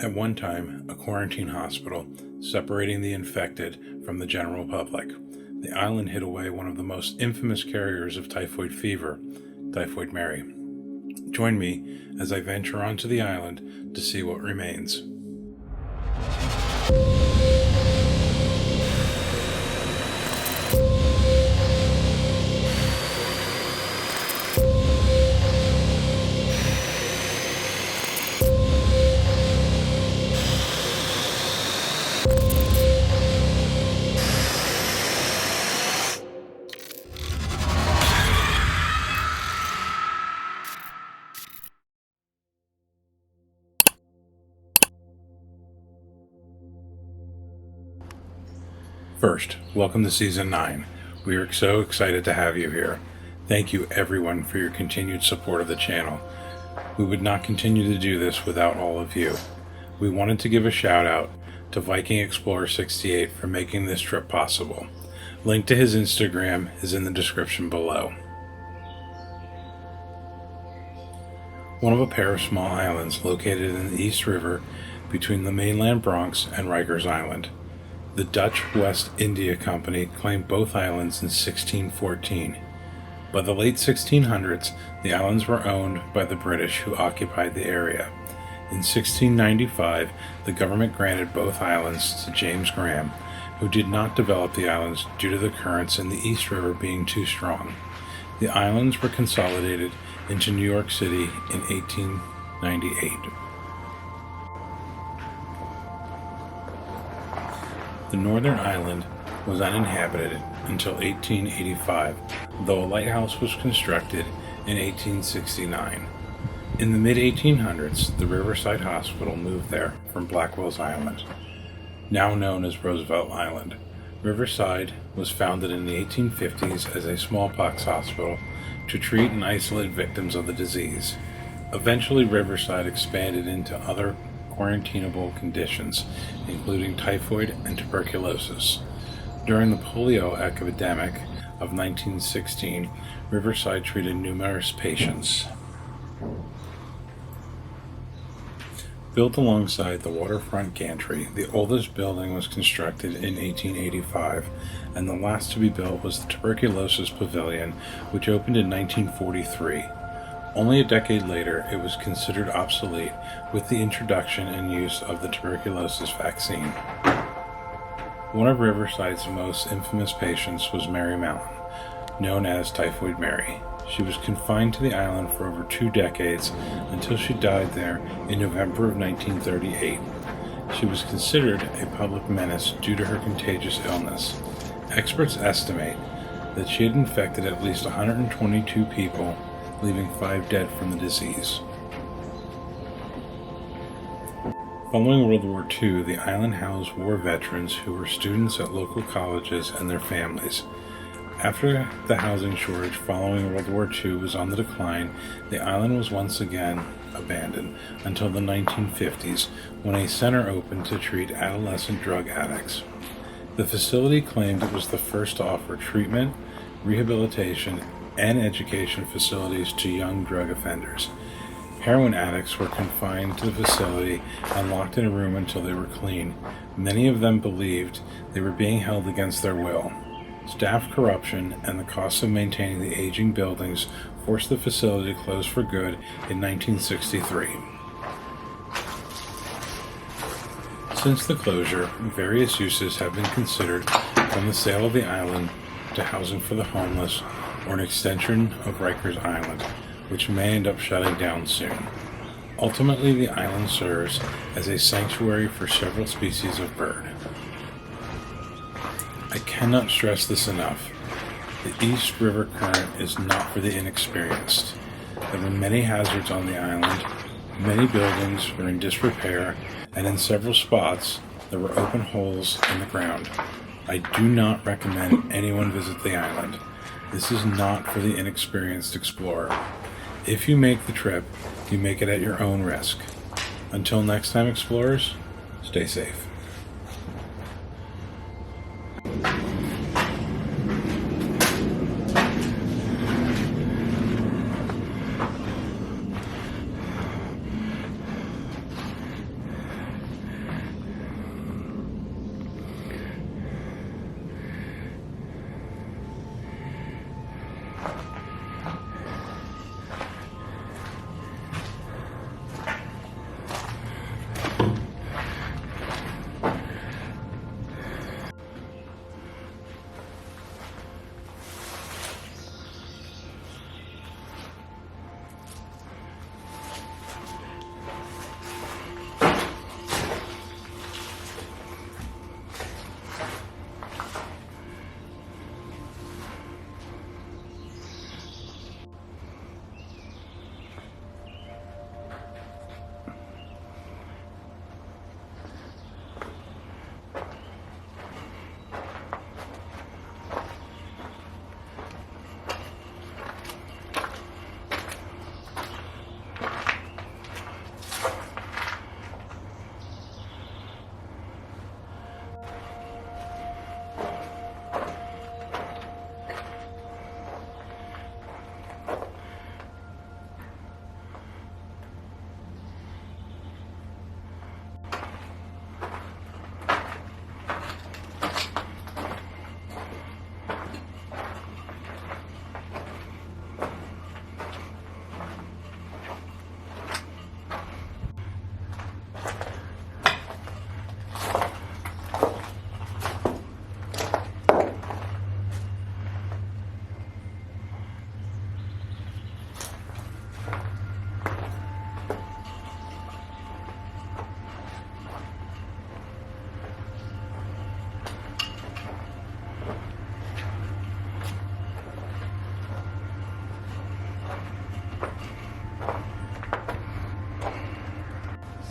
At one time, a quarantine hospital separating the infected from the general public, the island hid away one of the most infamous carriers of typhoid fever, Typhoid Mary. Join me as I venture onto the island to see what remains. First, welcome to Season 9. We are so excited to have you here. Thank you everyone for your continued support of the channel. We would not continue to do this without all of you. We wanted to give a shout out to Viking Explorer 68 for making this trip possible. Link to his Instagram is in the description below. One of a pair of small islands located in the East River between the mainland Bronx and Rikers Island. The Dutch West India Company claimed both islands in 1614. By the late 1600s, the islands were owned by the British who occupied the area. In 1695, the government granted both islands to James Graham, who did not develop the islands due to the currents in the East River being too strong. The islands were consolidated into New York City in 1898. The northern island was uninhabited until 1885, though a lighthouse was constructed in 1869. In the mid-1800s, the Riverside Hospital moved there from Blackwell's Island, now known as Roosevelt Island. Riverside was founded in the 1850s as a smallpox hospital to treat and isolate victims of the disease. Eventually, Riverside expanded into other quarantinable conditions, including typhoid and tuberculosis. During the polio epidemic of 1916, Riverside treated numerous patients. Built alongside the waterfront gantry, the oldest building was constructed in 1885, and the last to be built was the Tuberculosis Pavilion, which opened in 1943. Only a decade later, it was considered obsolete with the introduction and use of the tuberculosis vaccine. One of Riverside's most infamous patients was Mary Mountain, known as Typhoid Mary. She was confined to the island for over 2 decades until she died there in November of 1938. She was considered a public menace due to her contagious illness. Experts estimate that she had infected at least 122 people, leaving 5 dead from the disease. Following World War II, the island housed war veterans who were students at local colleges and their families. After the housing shortage following World War II was on the decline, the island was once again abandoned until the 1950s, when a center opened to treat adolescent drug addicts. The facility claimed it was the first to offer treatment, rehabilitation, and education facilities to young drug offenders. Heroin addicts were confined to the facility and locked in a room until they were clean. Many of them believed they were being held against their will. Staff corruption and the cost of maintaining the aging buildings forced the facility to close for good in 1963. Since the closure, various uses have been considered, from the sale of the island to housing for the homeless, or an extension of Rikers Island, which may end up shutting down soon. Ultimately, the island serves as a sanctuary for several species of bird. I cannot stress this enough. The East River current is not for the inexperienced. There were many hazards on the island, many buildings were in disrepair, and in several spots there were open holes in the ground. I do not recommend anyone visit the island. This is not for the inexperienced explorer. If you make the trip, you make it at your own risk. Until next time, explorers, stay safe.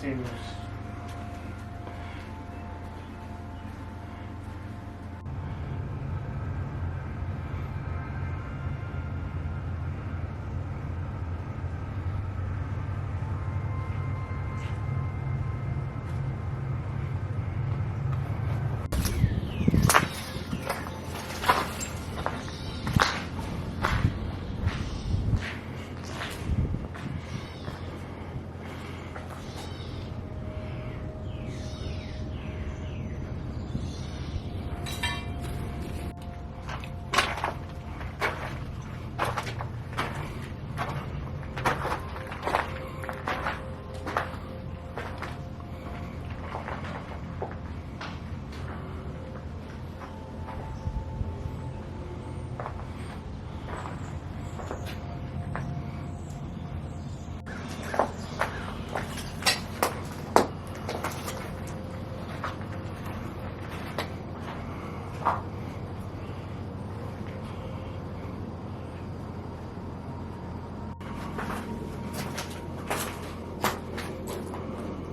seems...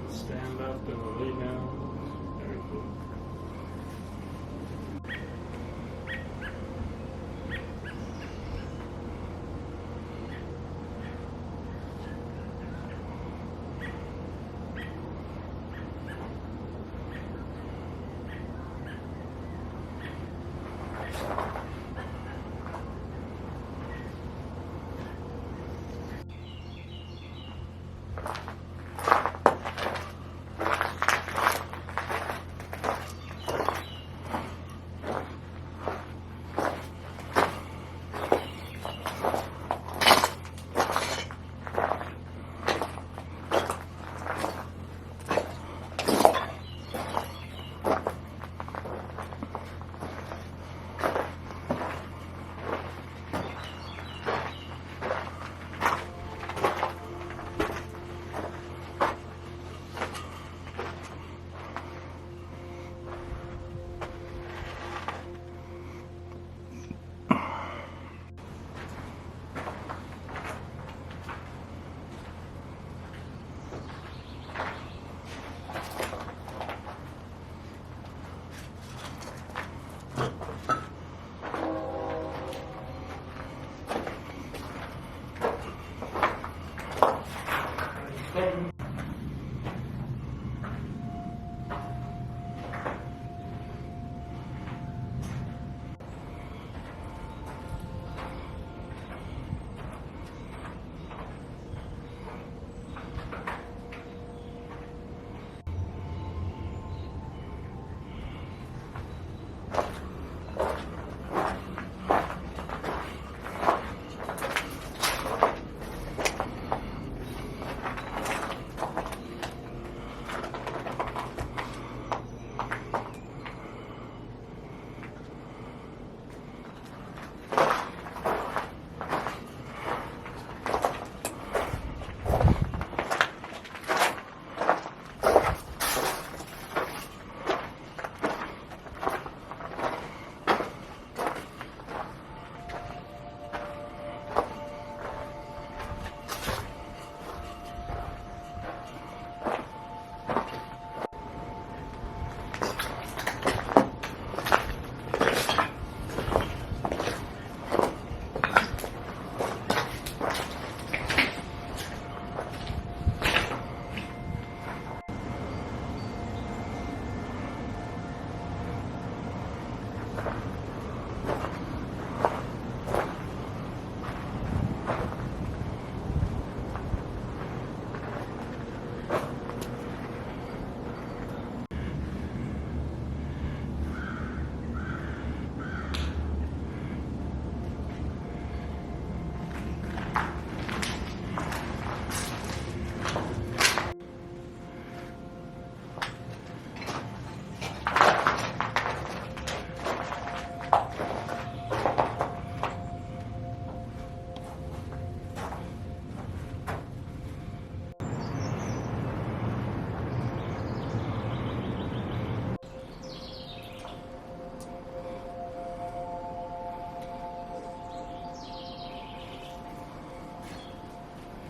Stand up and lay down. Very cool.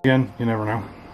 Again, you never know.